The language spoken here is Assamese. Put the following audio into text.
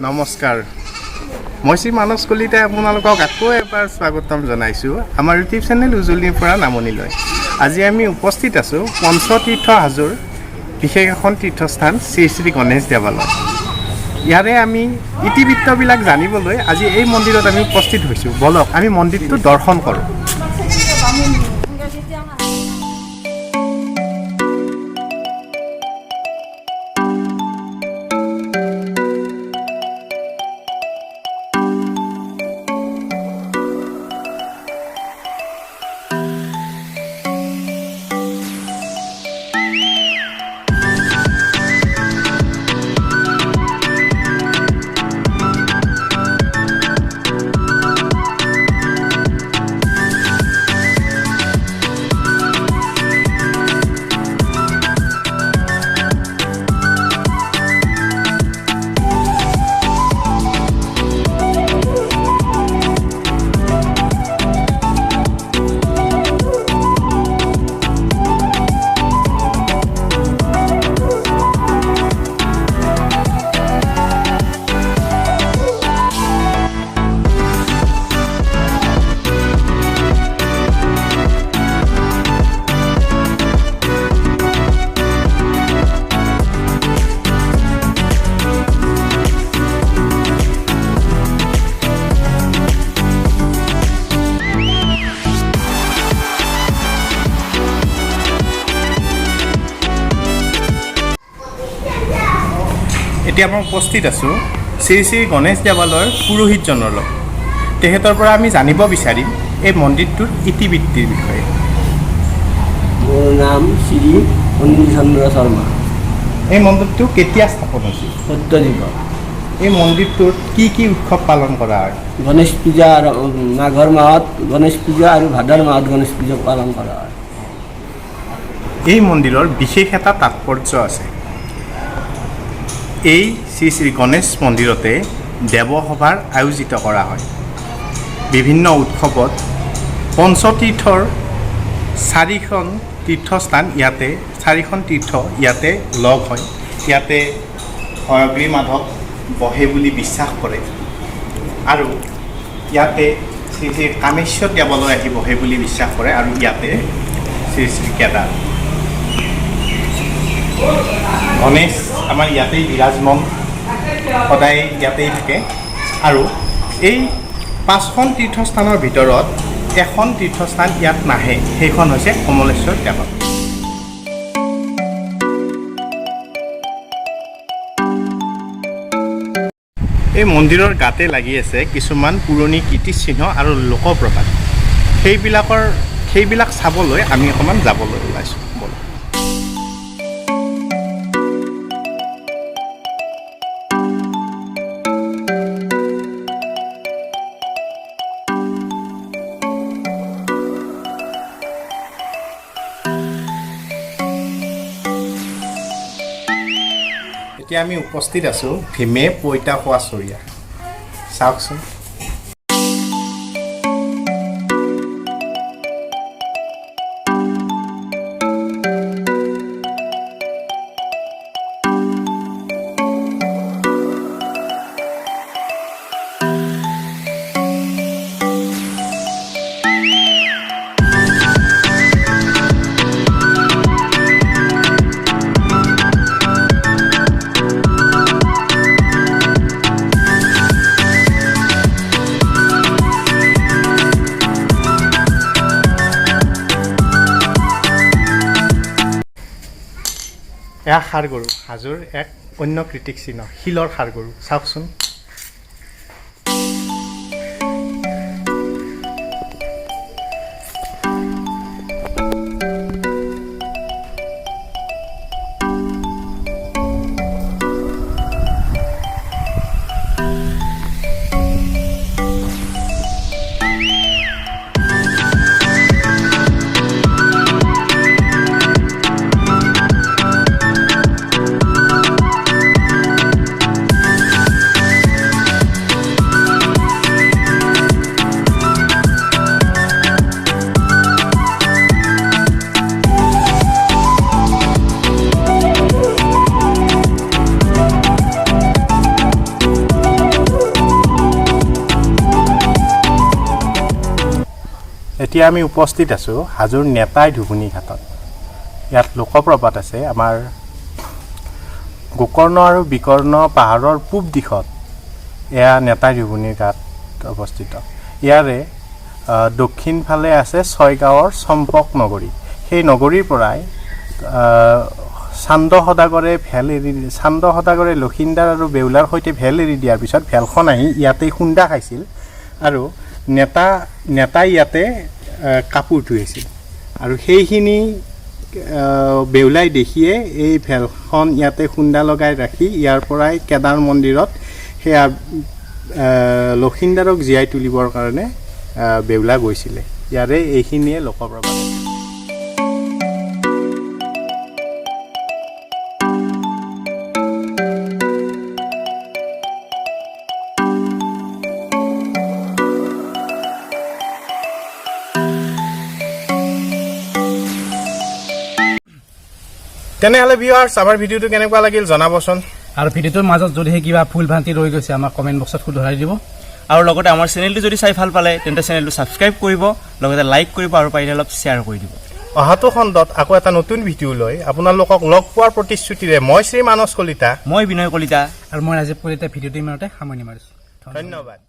নমস্কাৰ মই শ্ৰী মানস কলিতাই আপোনালোকক আকৌ এবাৰ স্বাগতম জনাইছোঁ আমাৰ ইউটিউব চেনেল উজনিৰ পৰা নামনিলৈ। আজি আমি উপস্থিত আছোঁ পঞ্চতীৰ্থ হাজোৰ বিশেষ এখন তীৰ্থস্থান শ্ৰী শ্ৰী গণেশ দেৱালয়। ইয়াৰে আমি ইতিবৃত্তবিলাক জানিবলৈ আজি এই মন্দিৰত আমি উপস্থিত হৈছোঁ। বলক আমি মন্দিৰটো দৰ্শন কৰোঁ। এতিয়া মই উপস্থিত আছোঁ শ্ৰী শ্ৰী গণেশ দেৱালয়ৰ পুৰোহিতজনৰ লগত। তেখেতৰ পৰা আমি জানিব বিচাৰিম এই মন্দিৰটোৰ ইতিবৃত্তিৰ বিষয়ে। মোৰ নাম শ্ৰী অনিল চন্দ্ৰ শৰ্মা। এই মন্দিৰটো কেতিয়া স্থাপন হৈছিল? সত্যযুগ। এই মন্দিৰটোত কি কি উৎসৱ পালন কৰা হয়? গণেশ পূজা আৰু মাঘৰ মাহত গণেশ পূজা আৰু ভাদৰ মাহত গণেশ পূজা পালন কৰা হয়। এই মন্দিৰৰ বিশেষ এটা তাৎপৰ্য আছে। এই শ্ৰী শ্ৰী গণেশ মন্দিৰতে দেৱসভাৰ আয়োজিত কৰা হয়। বিভিন্ন উৎসৱত পঞ্চতীৰ্থৰ চাৰিখন তীৰ্থ ইয়াতে লগ হয়। ইয়াতে হয়গ্ৰী মাধৱ বহে বুলি বিশ্বাস কৰে আৰু ইয়াতে শ্ৰী শ্ৰী কামেশ্বৰ দেৱালয় আহি বহে বুলি বিশ্বাস কৰে আৰু ইয়াতে শ্ৰী শ্ৰী কেদাৰ গণেশ আমাৰ ইয়াতেই বিৰাজমান, সদায় ইয়াতেই থাকে। আৰু এই 5খন তীৰ্থস্থানৰ ভিতৰত এখন তীৰ্থস্থান ইয়াত নাহে, সেইখন হৈছে কমলেশ্বৰ দেৱালয়। এই মন্দিৰৰ গাতে লাগি আছে কিছুমান পুৰণি কীৰ্তিচিহ্ন আৰু লোকপ্ৰবাদ। সেইবিলাক চাবলৈ আমি অকণমান যাবলৈ ওলাইছোঁ। এতিয়া আমি উপস্থিত আছোঁ ভীমে পইতা খোৱা চৰিয়া। চাওকচোন। এয়া সাৰ গৰু, হাজোৰ এক অন্য কৃতিক চিহ্ন, শিলৰ সাৰ গৰু। চাওকচোন। এতিয়া আমি উপস্থিত আছোঁ হাজোৰ নেতাই ধুবনি ঘাটত। ইয়াত লোকপ্ৰপাত আছে আমাৰ গোকৰ্ণ আৰু বিকৰ্ণ পাহাৰৰ পূব দিশত এয়া নেতাই ধুবনি ঘাট অৱস্থিত। ইয়াৰে দক্ষিণ ফালে আছে ছয়গাঁৱৰ চম্পক নগৰী। সেই নগৰীৰ পৰাই চান্দ সদাগৰে লখিনদাৰ আৰু বেউলাৰ সৈতে ভেল এৰি দিয়াৰ পিছত ভেলখন আহি ইয়াতে খুন্দা খাইছিল আৰু নেতাই ইয়াতে কাপোৰ ধুইছিল আৰু সেইখিনি বেউলাই দেখিয়ে এই ভেলখন ইয়াতে খুন্দা লগাই ৰাখি ইয়াৰ পৰাই কেদাৰ মন্দিৰত সেয়া লখিনদাৰক জীয়াই তুলিবৰ কাৰণে বেউলা গৈছিলে। ইয়াৰে এইখিনিয়ে লোকপ্ৰবাদ। তেনেহ'লে ভিউৱাৰ্ছ আমাৰ ভিডিঅ'টো কেনেকুৱা লাগিল জনাবচোন আৰু ভিডিঅ'টোৰ মাজত যদিহে কিবা ভুল ভ্ৰান্তি ৰৈ গৈছে আমাক কমেণ্ট বক্সত শুধৰাই দিব আৰু লগতে আমাৰ চেনেলটো যদি চাই ভাল পালে তেন্তে চেনেলটো ছাবস্ক্ৰাইব কৰিব, লগতে লাইক কৰিব আৰু পাৰিলে অলপ শ্বেয়াৰ কৰি দিব। অহাটো খণ্ডত আকৌ এটা নতুন ভিডিঅ' লৈ আপোনালোকক লগ পোৱাৰ প্ৰতিশ্ৰুতিৰে মই শ্ৰী মানস কলিতা, মই বিনয় কলিতা আৰু মই ৰাজীৱ কলিতা ভিডিঅ'টো ইমানতে সামৰণি মাৰিছোঁ। ধন্যবাদ।